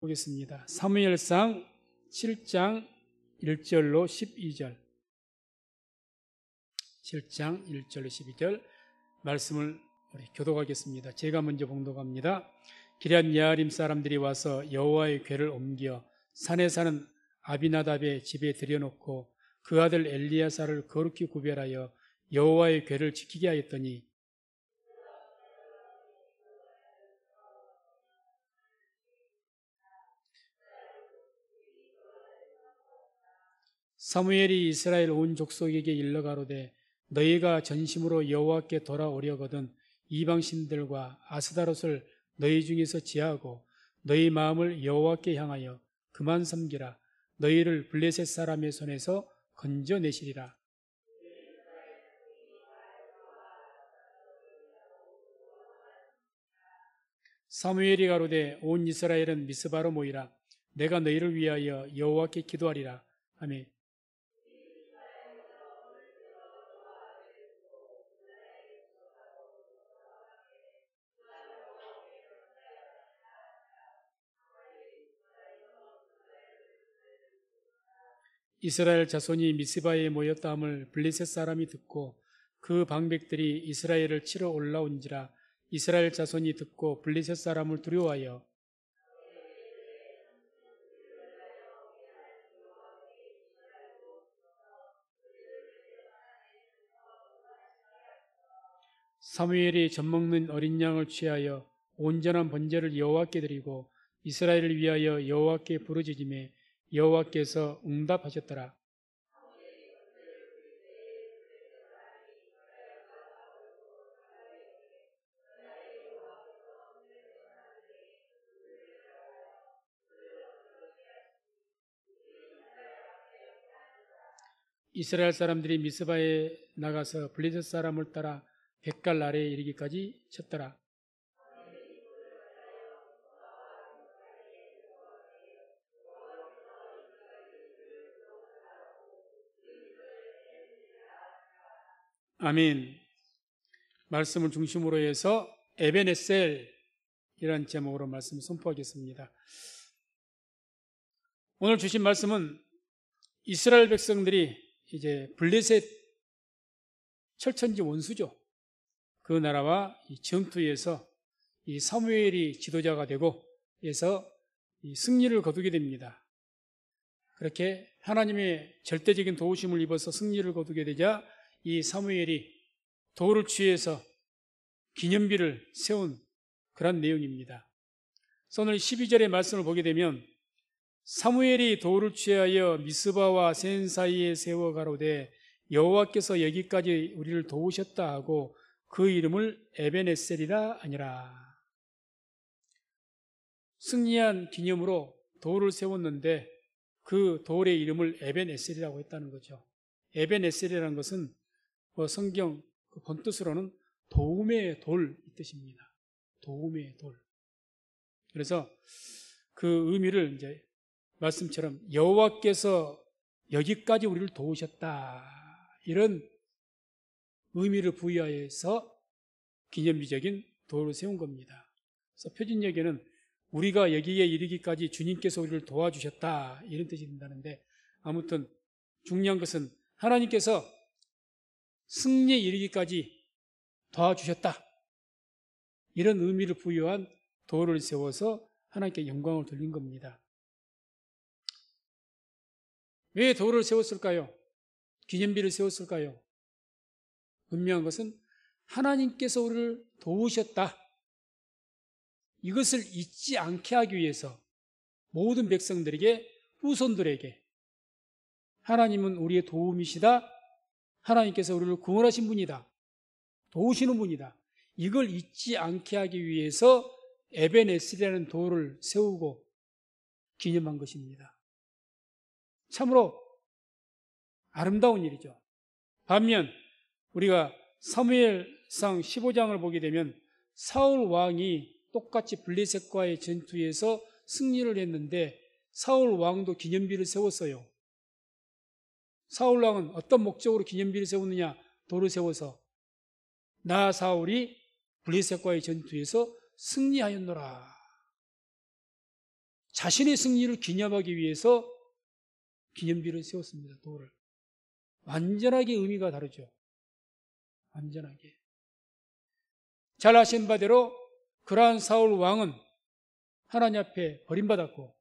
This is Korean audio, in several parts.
보겠습니다. 사무엘상 7장 1절로 12절 7장 1절로 12절 말씀을 우리 교독하겠습니다. 제가 먼저 봉독합니다. 기럇 여아림 사람들이 와서 여호와의 궤를 옮겨 산에 사는 아비나답의 집에 들여놓고 그 아들 엘리야사를 거룩히 구별하여 여호와의 궤를 지키게 하였더니 사무엘이 이스라엘 온 족속에게 일러 가로되 너희가 전심으로 여호와께 돌아오려거든 이방신들과 아스다롯을 너희 중에서 제하고 너희 마음을 여호와께 향하여 그만 섬기라. 너희를 블레셋 사람의 손에서 건져내시리라. 사무엘이 가로되 온 이스라엘은 미스바로 모이라. 내가 너희를 위하여 여호와께 기도하리라 하며 이스라엘 자손이 미스바에 모였다함을 블레셋 사람이 듣고 그 방백들이 이스라엘을 치러 올라온지라. 이스라엘 자손이 듣고 블레셋 사람을 두려워하여 사무엘이 젖먹는 어린 양을 취하여 온전한 번제를 여호와께 드리고 이스라엘을 위하여 여호와께 부르짖음에 여호와께서 응답하셨더라. 이스라엘 사람들이 미스바에 나가서 블레셋 사람을 따라 백갈 아래에 이르기까지 쳤더라. 아멘. 말씀을 중심으로 해서 에벤에셀이라는 제목으로 말씀을 선포하겠습니다. 오늘 주신 말씀은 이스라엘 백성들이 이제 블레셋 철천지 원수죠. 그 나라와 이 전투에서 이 사무엘이 지도자가 되고 해서 이 승리를 거두게 됩니다. 그렇게 하나님의 절대적인 도우심을 입어서 승리를 거두게 되자 이 사무엘이 도를 취해서 기념비를 세운 그런 내용입니다. 그래서 오늘 12절의 말씀을 보게 되면 사무엘이 도를 취하여 미스바와 센 사이에 세워 가로되 여호와께서 여기까지 우리를 도우셨다 하고 그 이름을 에벤에셀이라 하니라. 승리한 기념으로 돌을 세웠는데 그 돌의 이름을 에벤에셀이라고 했다는 거죠. 에벤에셀이라는 것은 성경 본뜻으로는 도움의 돌 이 뜻입니다. 도움의 돌. 그래서 그 의미를 이제 말씀처럼 여호와께서 여기까지 우리를 도우셨다 이런 의미를 부여해서 기념비적인 돌을 세운 겁니다. 그래서 표준역에는 우리가 여기에 이르기까지 주님께서 우리를 도와주셨다 이런 뜻이 된다는데 아무튼 중요한 것은 하나님께서 승리에 이르기까지 도와주셨다 이런 의미를 부여한 돌을 세워서 하나님께 영광을 돌린 겁니다. 왜 돌을 세웠을까요? 기념비를 세웠을까요? 분명한 것은 하나님께서 우리를 도우셨다. 이것을 잊지 않게 하기 위해서 모든 백성들에게 후손들에게 하나님은 우리의 도움이시다. 하나님께서 우리를 구원하신 분이다. 도우시는 분이다. 이걸 잊지 않게 하기 위해서 에벤에셀이라는 돌을 세우고 기념한 것입니다. 참으로 아름다운 일이죠. 반면 우리가 사무엘상 15장을 보게 되면 사울 왕이 똑같이 블레셋과의 전투에서 승리를 했는데 사울 왕도 기념비를 세웠어요. 사울 왕은 어떤 목적으로 기념비를 세웠느냐? 돌을 세워서 나 사울이 블레셋과의 전투에서 승리하였노라. 자신의 승리를 기념하기 위해서 기념비를 세웠습니다. 돌을. 완전하게 의미가 다르죠. 완전하게. 잘 아신 바대로 그러한 사울 왕은 하나님 앞에 버림받았고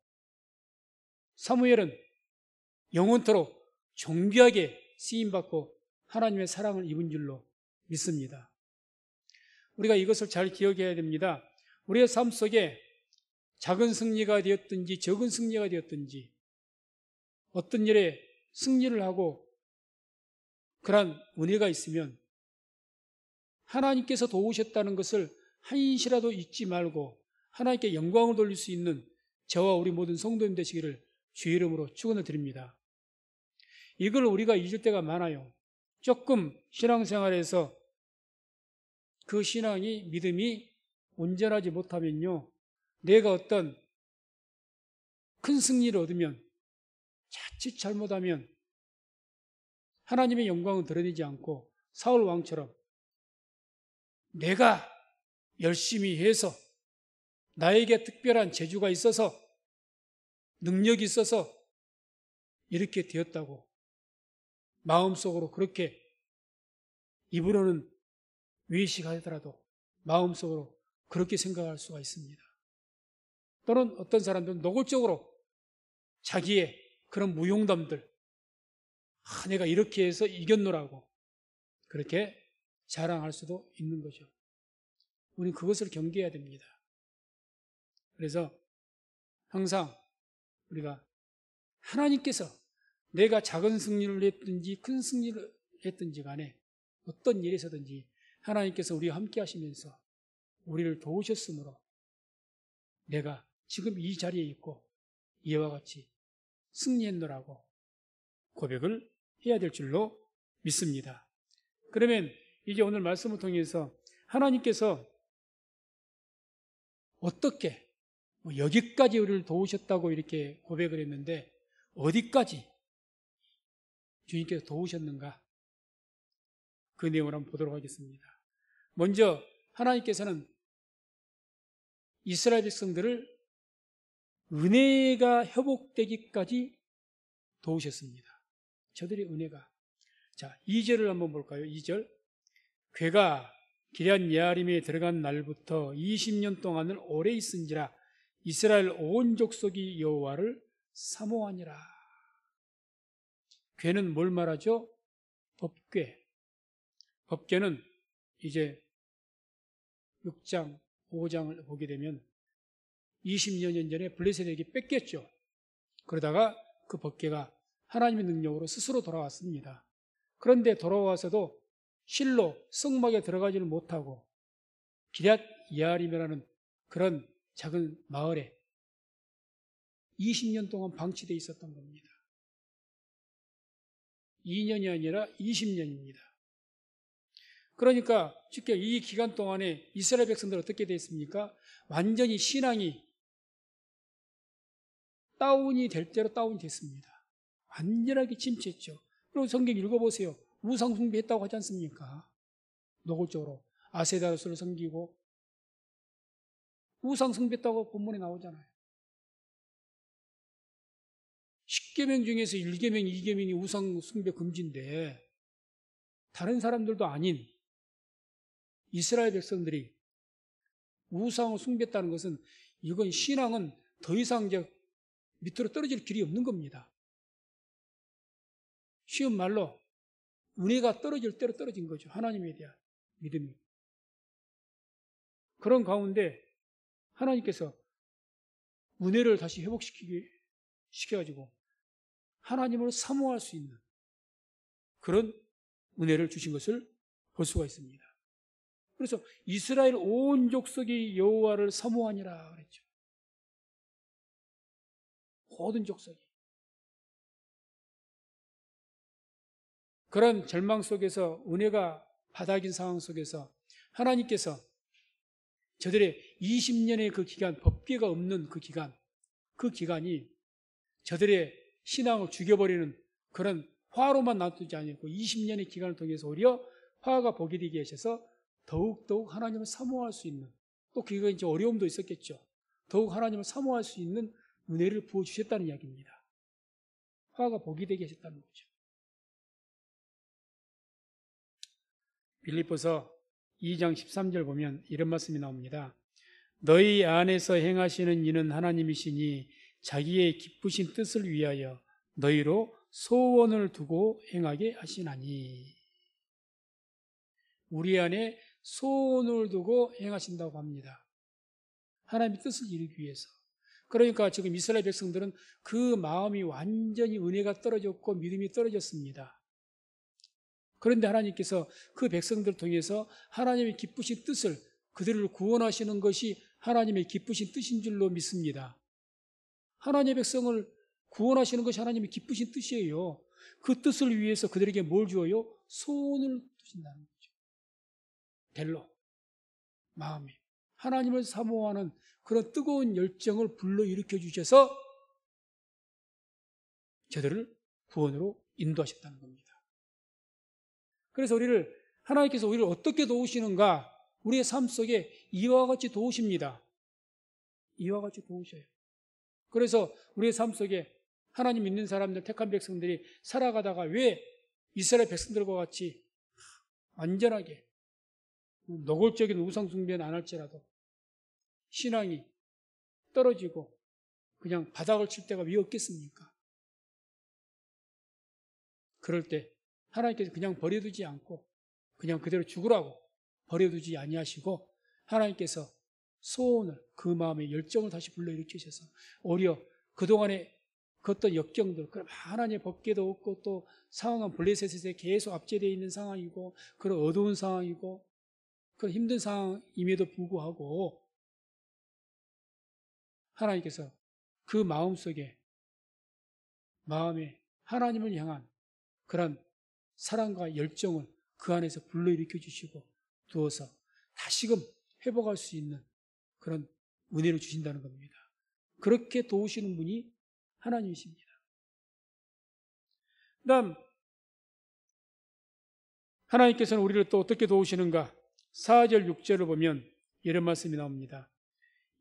사무엘은 영원토록 존귀하게 쓰임받고 하나님의 사랑을 입은 줄로 믿습니다. 우리가 이것을 잘 기억해야 됩니다. 우리의 삶 속에 작은 승리가 되었든지 적은 승리가 되었든지 어떤 일에 승리를 하고 그러한 은혜가 있으면 하나님께서 도우셨다는 것을 한시라도 잊지 말고 하나님께 영광을 돌릴 수 있는 저와 우리 모든 성도님 되시기를 주의 이름으로 축원을 드립니다. 이걸 우리가 잊을 때가 많아요. 조금 신앙생활에서 그 신앙이 믿음이 온전하지 못하면요, 내가 어떤 큰 승리를 얻으면 자칫 잘못하면 하나님의 영광은 드러내지 않고 사울 왕처럼 내가 열심히 해서 나에게 특별한 재주가 있어서 능력이 있어서 이렇게 되었다고 마음속으로 그렇게 입으로는 외식하더라도 마음속으로 그렇게 생각할 수가 있습니다. 또는 어떤 사람들은 노골적으로 자기의 그런 무용담들, 내가 이렇게 해서 이겼노라고 그렇게 자랑할 수도 있는 거죠. 우리는 그것을 경계해야 됩니다. 그래서 항상 우리가 하나님께서 내가 작은 승리를 했든지 큰 승리를 했든지 간에 어떤 일에서든지 하나님께서 우리와 함께 하시면서 우리를 도우셨으므로 내가 지금 이 자리에 있고 이와 같이 승리했노라고 고백을 해야 될 줄로 믿습니다. 그러면 이제 오늘 말씀을 통해서 하나님께서 어떻게 여기까지 우리를 도우셨다고 이렇게 고백을 했는데 어디까지 주님께서 도우셨는가? 그 내용을 한번 보도록 하겠습니다. 먼저 하나님께서는 이스라엘 백성들을 은혜가 회복되기까지 도우셨습니다. 저들의 은혜가. 자, 2절을 한번 볼까요? 2절. 괴가 기럇 예아림에 들어간 날부터 20년 동안을 오래 있은지라 이스라엘 온 족속이 여호와를 사모하니라. 괴는 뭘 말하죠? 법궤. 법궤는 이제 6장, 5장을 보게 되면 20년 전에 블레셋에게 뺏겼죠. 그러다가 그 법궤가 하나님의 능력으로 스스로 돌아왔습니다. 그런데 돌아와서도 실로 성막에 들어가지를 못하고 기럇 예아림이라는 그런 작은 마을에 20년 동안 방치되어 있었던 겁니다. 2년이 아니라 20년입니다. 그러니까 쉽게 이 기간 동안에 이스라엘 백성들 어떻게 됐습니까? 완전히 신앙이 다운이 될 대로 다운이 됐습니다. 완전하게 침체했죠. 그리고 성경 읽어보세요. 우상 숭배했다고 하지 않습니까? 노골적으로 아세다로스를 섬기고 우상 숭배했다고 본문에 나오잖아요. 10계명 중에서 1계명, 2계명이 우상 숭배 금지인데 다른 사람들도 아닌 이스라엘 백성들이 우상을 숭배했다는 것은 이건 신앙은 더 이상 이제 밑으로 떨어질 길이 없는 겁니다. 쉬운 말로 은혜가 떨어질 대로 떨어진 거죠. 하나님에 대한 믿음이. 그런 가운데 하나님께서 은혜를 다시 회복시켜가지고 하나님을 사모할 수 있는 그런 은혜를 주신 것을 볼 수가 있습니다. 그래서 이스라엘 온 족속이 여호와를 사모하니라 그랬죠. 모든 족속이. 그런 절망 속에서 은혜가 바닥인 상황 속에서 하나님께서 저들의 20년의 그 기간, 법궤가 없는 그 기간이 저들의 신앙을 죽여버리는 그런 화로만 놔두지 않고 20년의 기간을 통해서 오히려 화가 복이 되게 하셔서 더욱더욱 하나님을 사모할 수 있는, 또 그거 이제 어려움도 있었겠죠. 더욱 하나님을 사모할 수 있는 은혜를 부어주셨다는 이야기입니다. 화가 복이 되게 하셨다는 거죠. 빌립보서 2장 13절 보면 이런 말씀이 나옵니다. 너희 안에서 행하시는 이는 하나님이시니 자기의 기쁘신 뜻을 위하여 너희로 소원을 두고 행하게 하시나니. 우리 안에 소원을 두고 행하신다고 합니다. 하나님의 뜻을 이루기 위해서. 그러니까 지금 이스라엘 백성들은 그 마음이 완전히 은혜가 떨어졌고 믿음이 떨어졌습니다. 그런데 하나님께서 그 백성들을 통해서 하나님의 기쁘신 뜻을, 그들을 구원하시는 것이 하나님의 기쁘신 뜻인 줄로 믿습니다. 하나님의 백성을 구원하시는 것이 하나님의 기쁘신 뜻이에요. 그 뜻을 위해서 그들에게 뭘 주어요? 소원을 두신다는 거죠. 델로, 마음에 하나님을 사모하는 그런 뜨거운 열정을 불러일으켜 주셔서 저들을 구원으로 인도하셨다는 겁니다. 그래서 하나님께서 우리를 어떻게 도우시는가? 우리의 삶 속에 이와 같이 도우십니다. 이와 같이 도우셔요. 그래서 우리의 삶 속에 하나님 믿는 사람들, 택한 백성들이 살아가다가 왜 이스라엘 백성들과 같이 안전하게 노골적인 우상 숭배는 안 할지라도 신앙이 떨어지고 그냥 바닥을 칠 때가 왜 없겠습니까? 그럴 때 하나님께서 그냥 버려두지 않고 그냥 그대로 죽으라고 버려두지 아니하시고 하나님께서 소원을, 그 마음의 열정을 다시 불러일으키셔서 오히려 그동안에 그 어떤 역경들, 하나님의 법궤도 없고 또 상황은 블레셋에 계속 압제되어 있는 상황이고 그런 어두운 상황이고 그런 힘든 상황임에도 불구하고 하나님께서 그 마음속에 마음에 하나님을 향한 그런 사랑과 열정을 그 안에서 불러일으켜 주시고 두어서 다시금 회복할 수 있는 그런 은혜를 주신다는 겁니다. 그렇게 도우시는 분이 하나님이십니다. 그다음 하나님께서는 우리를 또 어떻게 도우시는가? 4절 6절을 보면 이런 말씀이 나옵니다.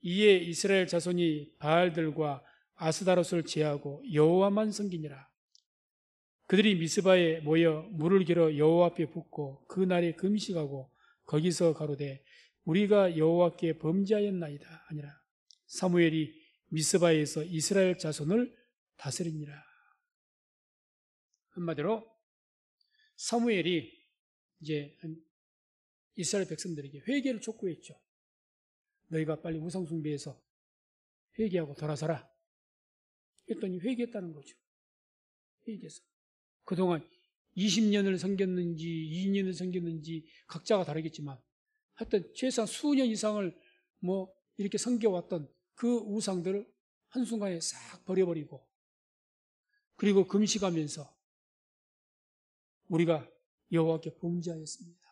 이에 이스라엘 자손이 바알들과 아스다롯을 제하고 여호와만 섬기니라. 그들이 미스바에 모여 물을 길어 여호와 앞에 붓고 그 날에 금식하고 거기서 가로되 우리가 여호와께 범죄하였나이다 아니라 사무엘이 미스바에서 이스라엘 자손을 다스리니라. 한마디로 사무엘이 이제 이스라엘 백성들에게 회개를 촉구했죠. 너희가 빨리 우상 숭배해서 회개하고 돌아서라. 했더니 회개했다는 거죠. 회개해서. 그동안 20년을 섬겼는지 2년을 섬겼는지 각자가 다르겠지만 하여튼 최소한 수년 이상을 이렇게 섬겨왔던 그 우상들을 한순간에 싹 버려버리고 그리고 금식하면서 우리가 여호와께 범죄하였습니다.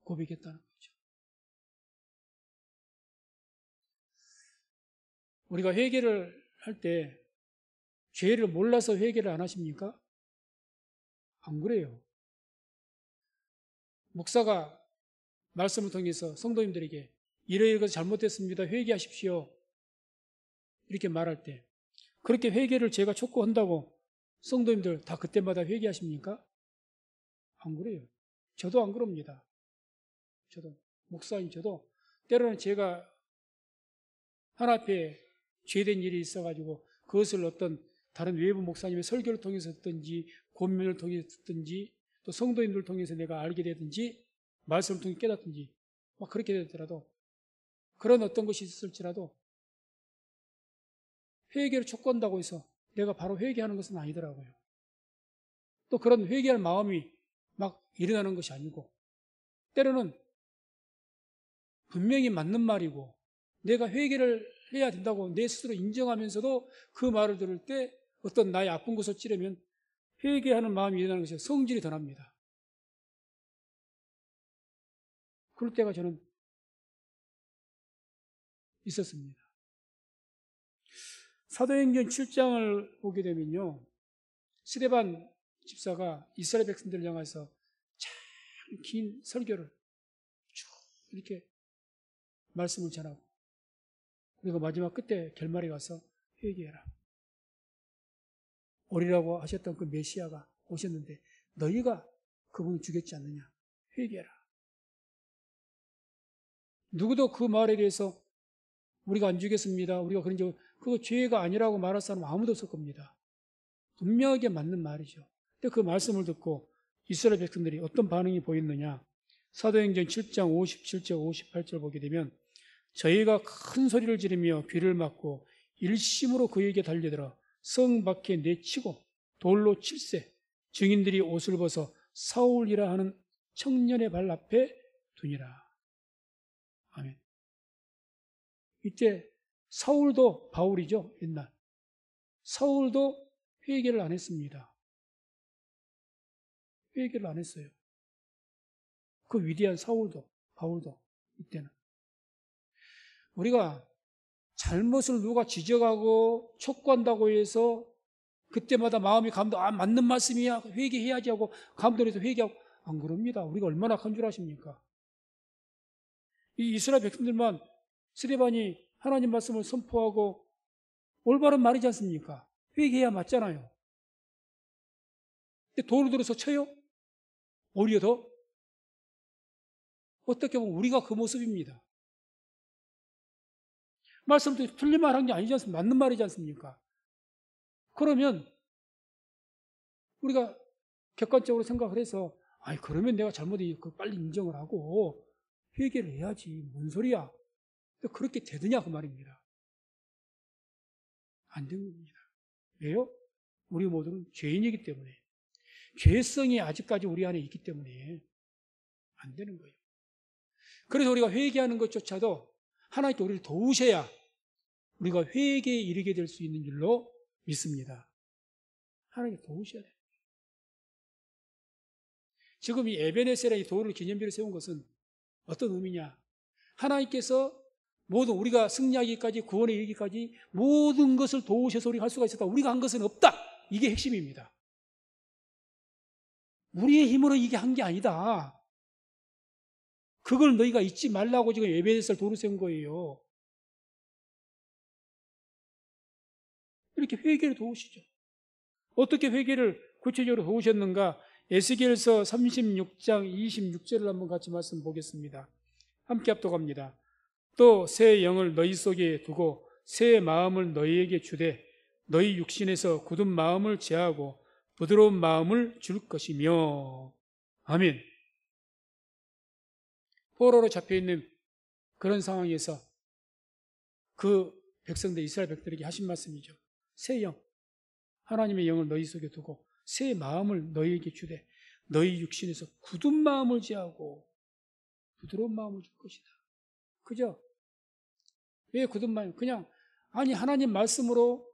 고백했다는 거죠. 우리가 회개를 할 때 죄를 몰라서 회개를 안 하십니까? 안 그래요. 목사가 말씀을 통해서 성도님들에게 이러이러해서 잘못했습니다. 회개하십시오. 이렇게 말할 때 그렇게 회개를 제가 촉구한다고 성도님들 다 그때마다 회개하십니까? 안 그래요. 저도 안 그럽니다. 저도 목사인 저도 때로는 제가 하나 앞에 죄된 일이 있어가지고 그것을 어떤 다른 외부 목사님의 설교를 통해서 듣든지 고민을 통해서 듣든지 또 성도인들을 통해서 내가 알게 되든지 말씀을 통해 깨닫든지 막 그렇게 되더라도 그런 어떤 것이 있을지라도 회개를 촉구한다고 해서 내가 바로 회개하는 것은 아니더라고요. 또 그런 회개할 마음이 막 일어나는 것이 아니고 때로는 분명히 맞는 말이고 내가 회개를 해야 된다고 내 스스로 인정하면서도 그 말을 들을 때 어떤 나의 아픈 곳을 찌르면 회개하는 마음이 일어나는 것이 성질이 더 납니다. 그럴 때가 저는 있었습니다. 사도행전 7장을 보게 되면요. 스데반 집사가 이스라엘 백성들을 향해서 참 긴 설교를 쭉 이렇게 말씀을 전하고 우리가 마지막 끝에 결말에 가서 회개해라. 오리라고 하셨던 그 메시아가 오셨는데 너희가 그분을 죽였지 않느냐. 회개해라. 누구도 그 말에 대해서 우리가 안 죽였습니다. 우리가 그런 적, 그거 죄가 아니라고 말할 사람 아무도 없을 겁니다. 분명하게 맞는 말이죠. 근데 그 말씀을 듣고 이스라엘 백성들이 어떤 반응이 보였느냐. 사도행전 7장 57절 58절 보게 되면 저희가 큰 소리를 지르며 귀를 막고 일심으로 그에게 달려들어 성 밖에 내치고 돌로 칠세 증인들이 옷을 벗어 사울이라 하는 청년의 발 앞에 두니라. 아멘. 이때 사울도 바울이죠. 옛날 사울도 회개를 안 했습니다. 회개를 안 했어요. 그 위대한 사울도 바울도 이때는 우리가 잘못을 누가 지적하고 촉구한다고 해서 그때마다 마음이 감동, 맞는 말씀이야 회개해야지 하고 감동해서 회개하고 안 그럽니다. 우리가 얼마나 큰 줄 아십니까? 이 이스라엘 백성들만 스데반이 하나님 말씀을 선포하고 올바른 말이지 않습니까? 회개해야 맞잖아요. 근데 돌을 들어서 쳐요? 오히려 더? 어떻게 보면 우리가 그 모습입니다. 말씀도 틀린 말 한 게 아니지 않습니까? 맞는 말이지 않습니까? 그러면 우리가 객관적으로 생각을 해서 그러면 내가 잘못이 빨리 인정을 하고 회개를 해야지. 뭔 소리야? 그렇게 되느냐 그 말입니다. 안 되는 겁니다. 왜요? 우리 모두는 죄인이기 때문에 죄성이 아직까지 우리 안에 있기 때문에 안 되는 거예요. 그래서 우리가 회개하는 것조차도 하나님께 우리를 도우셔야 우리가 회개에 이르게 될 수 있는 줄로 믿습니다. 하나님께 도우셔야 돼요. 지금 이 에베네셀의 돌을 기념비로 세운 것은 어떤 의미냐? 하나님께서 모든 우리가 승리하기까지 구원에 이르기까지 모든 것을 도우셔서 우리가 할 수가 있었다. 우리가 한 것은 없다. 이게 핵심입니다. 우리의 힘으로 이게 한 게 아니다. 그걸 너희가 잊지 말라고 지금 에베네셀 돌을 세운 거예요. 이렇게 회개를 도우시죠. 어떻게 회개를 구체적으로 도우셨는가? 에스겔서 36장 26절을 한번 같이 말씀 보겠습니다. 함께 합독합니다. 또 새 영을 너희 속에 두고 새 마음을 너희에게 주되 너희 육신에서 굳은 마음을 제하고 부드러운 마음을 줄 것이며. 아멘. 포로로 잡혀있는 그런 상황에서 그 백성들 이스라엘 백성들에게 하신 말씀이죠. 새 영, 하나님의 영을 너희 속에 두고 새 마음을 너희에게 주되 너희 육신에서 굳은 마음을 제하고 부드러운 마음을 줄 것이다. 그죠? 왜 굳은 마음? 그냥 하나님 말씀으로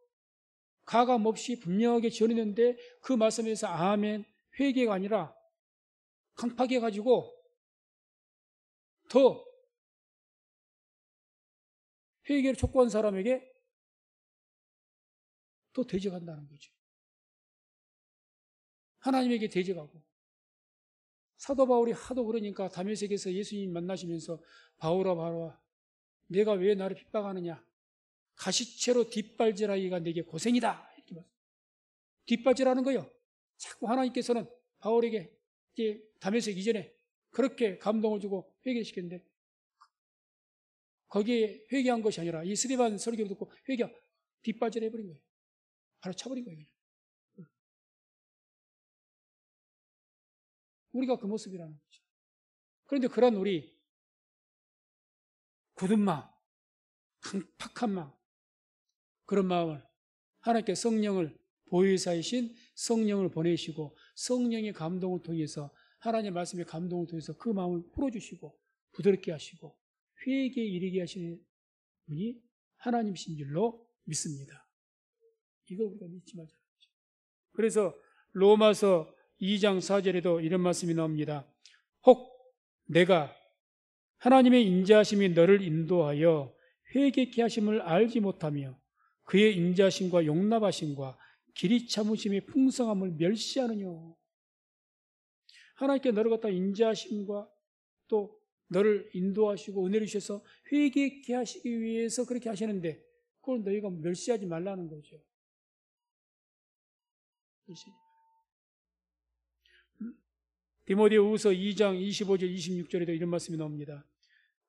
가감 없이 분명하게 전했는데 그 말씀에서 아멘, 회개가 아니라 강팍해가지고 더 회개를 촉구한 사람에게 또 대적한다는 거죠. 하나님에게 대적하고. 사도 바울이 하도 그러니까 다메섹에서 예수님 만나시면서 바울아 내가 왜 나를 핍박하느냐? 가시채로 뒷발질하기가 내게 고생이다. 이렇게 말씀. 뒷발질하는 거요. 자꾸 하나님께서는 바울에게 이제 다메섹 이전에 그렇게 감동을 주고 회개시켰는데 거기에 회개한 것이 아니라 이 스데반 설교를 듣고 뒷발질해버린 거예요. 바로 쳐버린 거예요. 우리가 그 모습이라는 거죠. 그런데 그런 우리 굳은 마음, 강팍한 마음, 그런 마음을 하나님께 성령을 보혜사이신 성령을 보내시고 성령의 감동을 통해서 하나님의 말씀의 감동을 통해서 그 마음을 풀어주시고 부드럽게 하시고 회개에 이르게 하시는 분이 하나님이신 줄로 믿습니다. 이거 우리가 믿지 말자. 그래서 로마서 2장 4절에도 이런 말씀이 나옵니다. 혹 내가 하나님의 인자하심이 너를 인도하여 회개케 하심을 알지 못하며 그의 인자하심과 용납하심과 길이 참으심의 풍성함을 멸시하느뇨. 하나님께 너를 갖다 인자하심과 또 너를 인도하시고 은혜를 주셔서 회개케 하시기 위해서 그렇게 하시는데 그걸 너희가 멸시하지 말라는 거죠. 디모데후서 2장 25절 26절에도 이런 말씀이 나옵니다.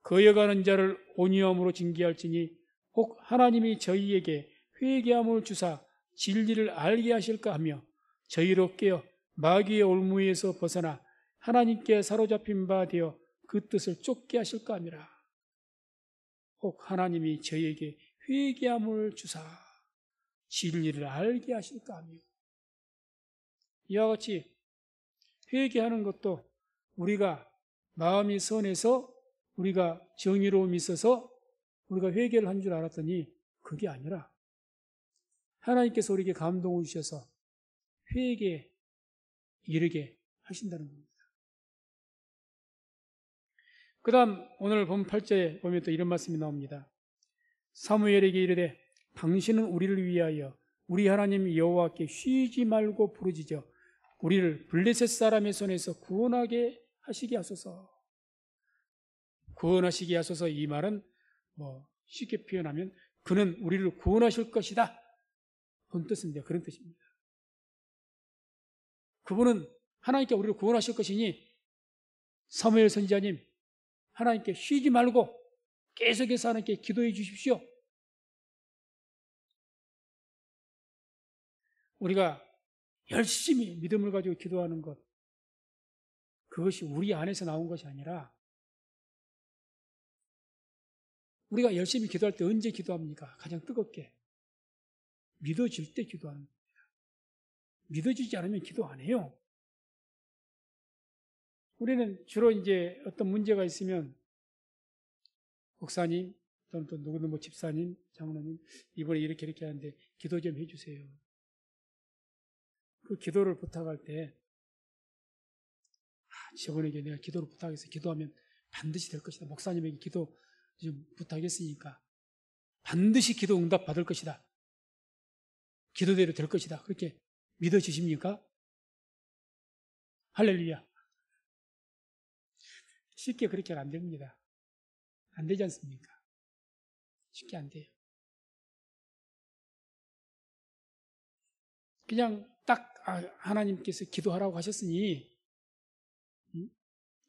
거여가는 자를 온유함으로 징계할지니 혹 하나님이 저희에게 회개함을 주사 진리를 알게 하실까 하며 저희로 깨어 마귀의 올무에서 벗어나 하나님께 사로잡힌 바 되어 그 뜻을 쫓게 하실까 함이라. 혹 하나님이 저희에게 회개함을 주사 진리를 알게 하실까 하며. 이와 같이 회개하는 것도 우리가 마음이 선해서 우리가 정의로움이 있어서 우리가 회개를 한 줄 알았더니 그게 아니라 하나님께서 우리에게 감동을 주셔서 회개에 이르게 하신다는 겁니다. 그 다음 오늘 본 8절에 보면 또 이런 말씀이 나옵니다. 사무엘에게 이르되 당신은 우리를 위하여 우리 하나님 여호와께 쉬지 말고 부르짖어 우리를 블레셋 사람의 손에서 구원하게 하시게 하소서. 구원하시게 하소서. 이 말은 쉽게 표현하면 그는 우리를 구원하실 것이다 그런 뜻인데 그런 뜻입니다. 그분은 하나님께 우리를 구원하실 것이니 사무엘 선지자님 하나님께 쉬지 말고 계속해서 하나님께 기도해 주십시오. 우리가 열심히 믿음을 가지고 기도하는 것, 그것이 우리 안에서 나온 것이 아니라 우리가 열심히 기도할 때 언제 기도합니까? 가장 뜨겁게 믿어질 때 기도하는 겁니다. 믿어지지 않으면 기도 안 해요. 우리는 주로 이제 어떤 문제가 있으면 목사님 또는 또 누구는 집사님, 장로님 이번에 이렇게 하는데 기도 좀 해주세요. 그 기도를 부탁할 때 저번에 내가 기도를 부탁해서 기도하면 반드시 될 것이다. 목사님에게 기도 좀 부탁했으니까 반드시 기도 응답 받을 것이다. 기도대로 될 것이다. 그렇게 믿어지십니까? 할렐루야. 쉽게 그렇게 안 됩니다. 안 되지 않습니까? 쉽게 안 돼요. 그냥 딱 하나님께서 기도하라고 하셨으니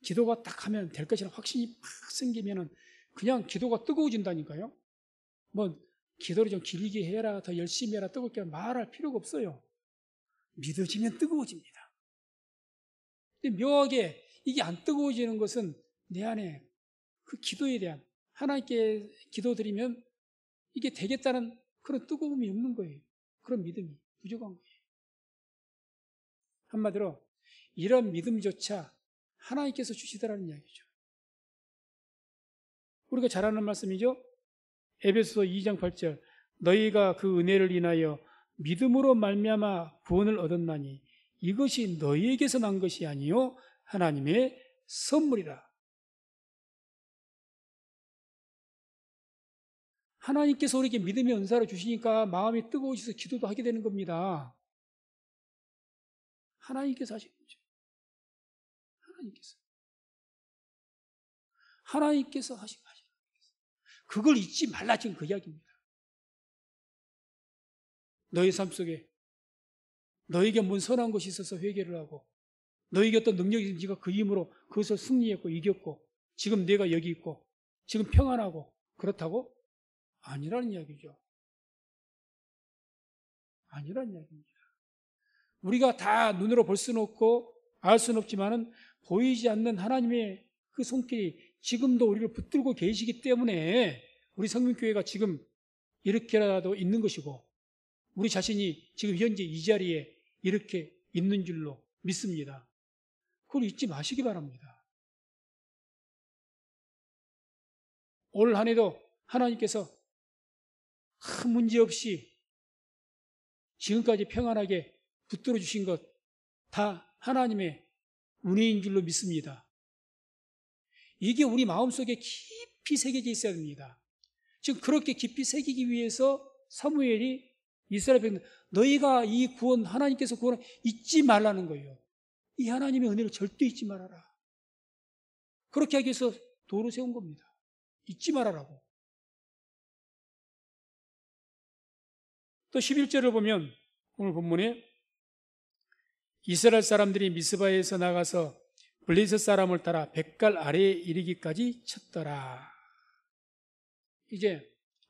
기도가 딱 하면 될 것이라 확신이 막 생기면은 그냥 기도가 뜨거워진다니까요. 기도를 좀 길게 해라, 더 열심히 해라, 뜨겁게 말할 필요가 없어요. 믿어지면 뜨거워집니다. 근데 묘하게 이게 안 뜨거워지는 것은 내 안에 그 기도에 대한 하나님께 기도드리면 이게 되겠다는 그런 뜨거움이 없는 거예요. 그런 믿음이 부족한 거예요. 한마디로 이런 믿음조차 하나님께서 주시더라는 이야기죠. 우리가 잘 아는 말씀이죠. 에베소서 2장 8절 너희가 그 은혜를 인하여 믿음으로 말미암아 구원을 얻었나니 이것이 너희에게서 난 것이 아니요 하나님의 선물이라. 하나님께서 우리에게 믿음의 은사를 주시니까 마음이 뜨거워져서 기도도 하게 되는 겁니다. 하나님께서 하신 거죠. 하나님께서 하신 거죠. 그걸 잊지 말라 지금 그 이야기입니다. 너희 삶 속에 너에게 뭔 선한 것이 있어서 회개를 하고 너에게 어떤 능력이 있으면 네가 그 힘으로 그것을 승리했고 이겼고 지금 내가 여기 있고 지금 평안하고 그렇다고? 아니라는 이야기죠. 아니라는 이야기입니다. 우리가 다 눈으로 볼 수는 없고 알 수는 없지만은 보이지 않는 하나님의 그 손길이 지금도 우리를 붙들고 계시기 때문에 우리 성민교회가 지금 이렇게라도 있는 것이고 우리 자신이 지금 현재 이 자리에 이렇게 있는 줄로 믿습니다. 그걸 잊지 마시기 바랍니다. 올 한 해도 하나님께서 큰 문제 없이 지금까지 평안하게 붙들어 주신 것 다 하나님의 은혜인 줄로 믿습니다. 이게 우리 마음속에 깊이 새겨져 있어야 됩니다. 지금 그렇게 깊이 새기기 위해서 사무엘이 이스라엘 백성 너희가 이 구원 하나님께서 구원 잊지 말라는 거예요. 이 하나님의 은혜를 절대 잊지 말아라. 그렇게 하기 위해서 도로 세운 겁니다. 잊지 말아라고. 또 11절을 보면 오늘 본문에 이스라엘 사람들이 미스바에서 나가서 블레셋 사람을 따라 뱃갈 아래에 이르기까지 쳤더라. 이제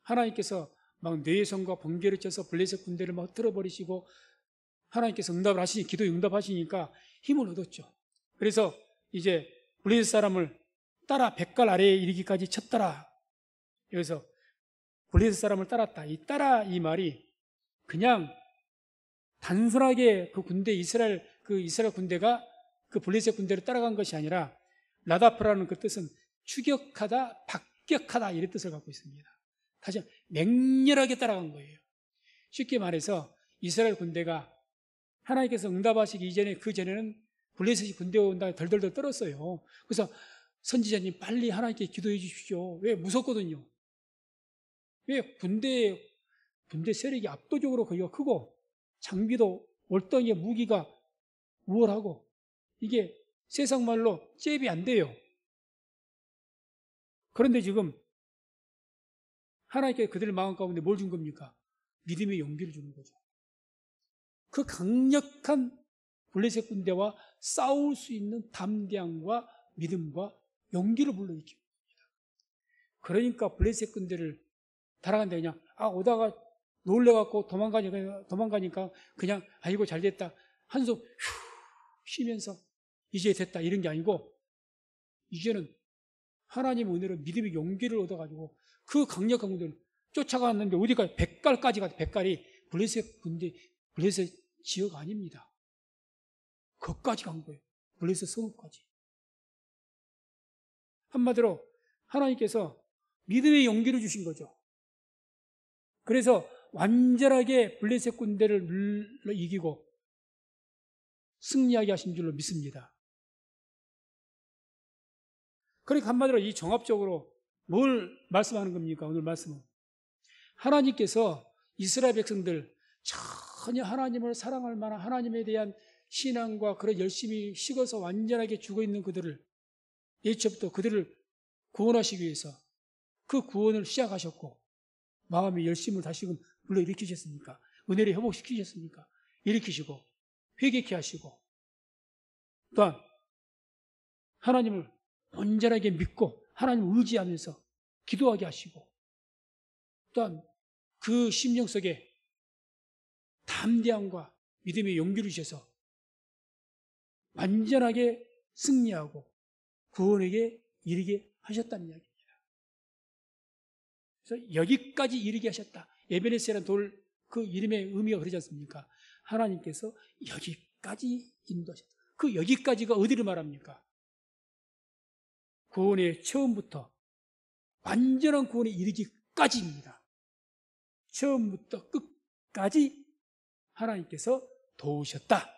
하나님께서 막 뇌성과 번개를 쳐서 블레셋 군대를 막 틀어버리시고 하나님께서 응답을 하시니, 기도에 응답하시니까 힘을 얻었죠. 그래서 이제 블레셋 사람을 따라 뱃갈 아래에 이르기까지 쳤더라. 여기서 블레셋 사람을 따랐다. 이 따라 이 말이 그냥 단순하게 그 군대 이스라엘 군대가 그 블레셋 군대를 따라간 것이 아니라 라다프라는 그 뜻은 추격하다, 박격하다 이런 뜻을 갖고 있습니다. 다시 맹렬하게 따라간 거예요. 쉽게 말해서 이스라엘 군대가 하나님께서 응답하시기 이전에 그 전에는 블레셋이 군대가 온다고 덜덜덜 떨었어요. 그래서 선지자님 빨리 하나님께 기도해 주십시오. 왜? 무섭거든요. 왜? 군대 세력이 압도적으로 거기가 크고 장비도 월등하게 무기가 우월하고 이게 세상 말로 잽이 안 돼요. 그런데 지금 하나님께 그들의 마음 가운데 뭘 준 겁니까? 믿음의 용기를 주는 거죠. 그 강력한 블레셋 군대와 싸울 수 있는 담대함과 믿음과 용기를 불러일으킵니다. 그러니까 블레셋 군대를 따라간다 그냥 오다가 놀래갖고 도망가니까 그냥 아이고 잘됐다 한숨 휴 쉬면서 이제 됐다 이런 게 아니고 이제는 하나님의 은혜로 믿음의 용기를 얻어가지고 그 강력한 군대를 쫓아갔는데 어디까지? 뱃갈까지 가서 뱃갈이 블레셋 군대, 블레셋 지역 아닙니다. 거기까지 간 거예요. 블레셋 성읍까지. 한마디로 하나님께서 믿음의 용기를 주신 거죠. 그래서 완전하게 블레셋 군대를 눌러 이기고 승리하게 하신 줄로 믿습니다. 그러니까 한마디로 이 종합적으로 뭘 말씀하는 겁니까? 오늘 말씀은 하나님께서 이스라엘 백성들 전혀 하나님을 사랑할 만한 하나님에 대한 신앙과 그런 열심히 식어서 완전하게 죽어있는 그들을 예초부터 그들을 구원하시기 위해서 그 구원을 시작하셨고 마음의 열심을 다시금 불러일으키셨습니까? 은혜를 회복시키셨습니까? 일으키시고 회개케 하시고 또한 하나님을 온전하게 믿고 하나님을 의지하면서 기도하게 하시고 또한 그 심령 속에 담대함과 믿음의 용기를 주셔서 완전하게 승리하고 구원에게 이르게 하셨다는 이야기입니다. 그래서 여기까지 이르게 하셨다. 에베네스라는 돌 그 이름의 의미가 그러지 않습니까? 하나님께서 여기까지 인도하셨다. 그 여기까지가 어디를 말합니까? 구원의 처음부터 완전한 구원에 이르기까지입니다. 처음부터 끝까지 하나님께서 도우셨다.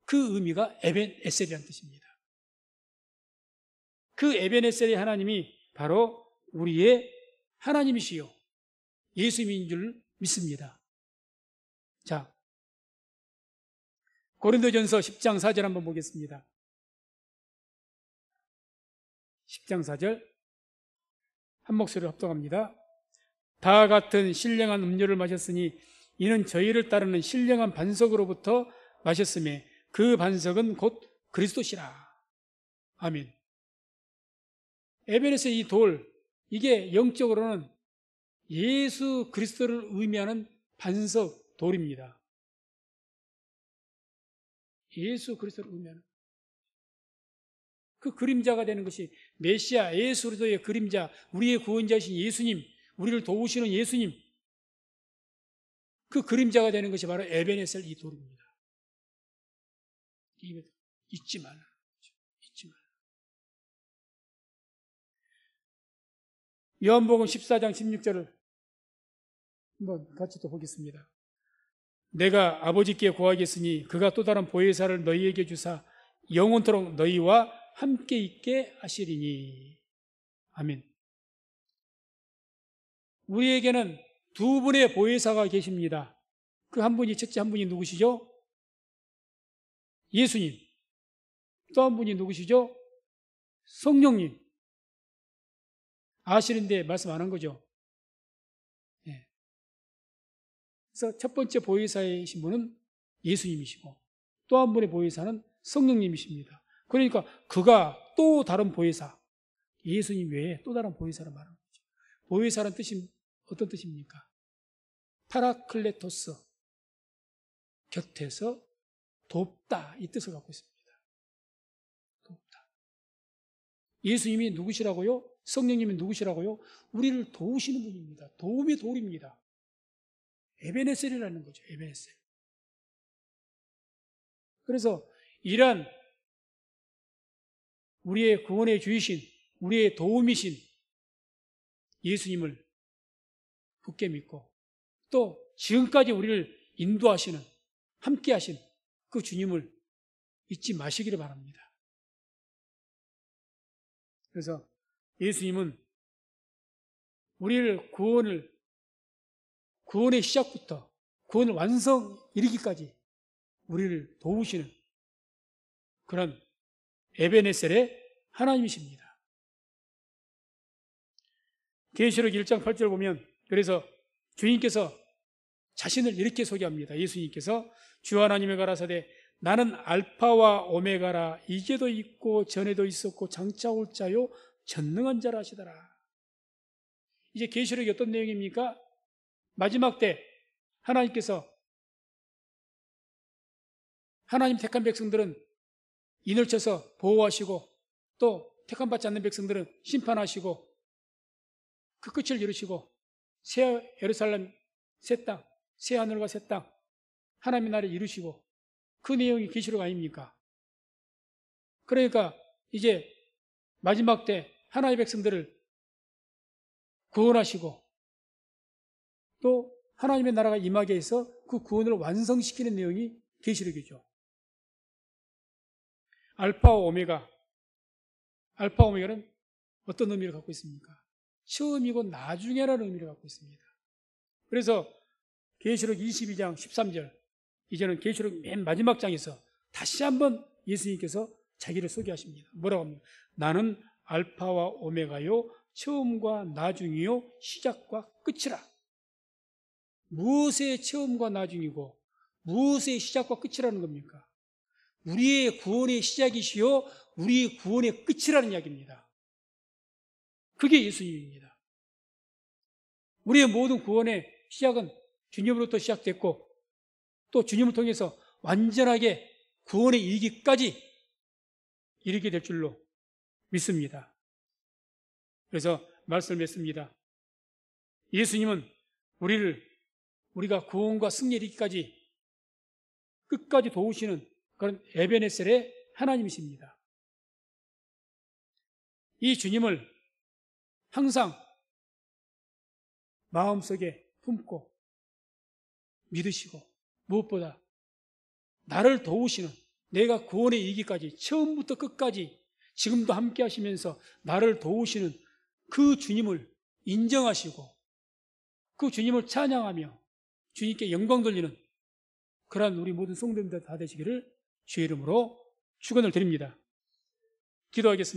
그 의미가 에벤에셀이라는 뜻입니다. 그 에벤에셀의 하나님이 바로 우리의 하나님이시요 예수님인 줄 믿습니다. 자, 고린도전서 10장 4절 한번 보겠습니다. 10장 4절 한 목소리로 합독합니다. 다 같은 신령한 음료를 마셨으니 이는 저희를 따르는 신령한 반석으로부터 마셨음에 그 반석은 곧 그리스도시라. 아멘. 에벤에서의 이 돌, 이게 영적으로는 예수 그리스도를 의미하는 반석 돌입니다. 예수 그리스도를 의미하는 그 그림자가 되는 것이 메시아 예수 그리스도의 그림자, 우리의 구원자이신 예수님, 우리를 도우시는 예수님, 그 그림자가 되는 것이 바로 에벤에셀 이 돌입니다. 잊지 말라. 잊지 말라. 요한복음 14장 16절을 한번 같이 또 보겠습니다. 내가 아버지께 구하겠으니 그가 또 다른 보혜사를 너희에게 주사 영원토록 너희와 함께 있게 하시리니. 아멘. 우리에게는 두 분의 보혜사가 계십니다. 그 한 분이, 첫째 한 분이 누구시죠? 예수님. 또 한 분이 누구시죠? 성령님. 아시는데 말씀 안 한 거죠. 예. 그래서 첫 번째 보혜사이신 분은 예수님이시고 또 한 분의 보혜사는 성령님이십니다. 그러니까 그가 또 다른 보혜사, 예수님 외에 또 다른 보혜사를 말하는 거죠. 보혜사라는 뜻이 어떤 뜻입니까? 파라클레토스, 곁에서 돕다, 이 뜻을 갖고 있습니다. 돕다. 예수님이 누구시라고요? 성령님이 누구시라고요? 우리를 도우시는 분입니다. 도움의 돌입니다. 에베네셀이라는 거죠. 에베네셀. 그래서 이러한 우리의 구원의 주이신, 우리의 도움이신 예수님을 굳게 믿고 또 지금까지 우리를 인도하시는, 함께 하신 그 주님을 잊지 마시기를 바랍니다. 그래서 예수님은 우리를 구원의 시작부터 구원을 완성 이르기까지 우리를 도우시는 그런 에베네셀의 하나님이십니다. 계시록 1장 8절 보면 그래서 주님께서 자신을 이렇게 소개합니다. 예수님께서 주 하나님의 가라사대 나는 알파와 오메가라 이제도 있고 전에도 있었고 장차 올 자요 전능한 자라 하시더라. 이제 계시록이 어떤 내용입니까? 마지막 때 하나님께서 하나님 택한 백성들은 인을 쳐서 보호하시고 또 택함받지 않는 백성들은 심판하시고 그 끝을 이루시고 새 예루살렘 새 땅, 새 하늘과 새 땅 하나님의 나라를 이루시고 그 내용이 계시록 아닙니까? 그러니까 이제 마지막 때 하나님의 백성들을 구원하시고 또 하나님의 나라가 임하게 해서 그 구원을 완성시키는 내용이 계시록이죠. 알파와 오메가, 알파 오메가는 어떤 의미를 갖고 있습니까? 처음이고 나중에라는 의미를 갖고 있습니다. 그래서 계시록 22장 13절, 이제는 계시록 맨 마지막 장에서 다시 한번 예수님께서 자기를 소개하십니다. 뭐라고 합니까? 나는 알파와 오메가요 처음과 나중이요 시작과 끝이라. 무엇의 처음과 나중이고 무엇의 시작과 끝이라는 겁니까? 우리의 구원의 시작이시요 우리의 구원의 끝이라는 이야기입니다. 그게 예수님입니다. 우리의 모든 구원의 시작은 주님으로부터 시작됐고 또 주님을 통해서 완전하게 구원에 이르기까지 이르게 될 줄로 믿습니다. 그래서 말씀을 맺습니다. 예수님은 우리가 구원과 승리에 이르기까지 끝까지 도우시는 그런 에베네셀의 하나님이십니다. 이 주님을 항상 마음속에 품고 믿으시고 무엇보다 나를 도우시는 내가 구원에 이르기까지 처음부터 끝까지 지금도 함께 하시면서 나를 도우시는 그 주님을 인정하시고 그 주님을 찬양하며 주님께 영광 돌리는 그러한 우리 모든 성도님들 다 되시기를 주의 이름으로 축원을 드립니다. 기도하겠습니다.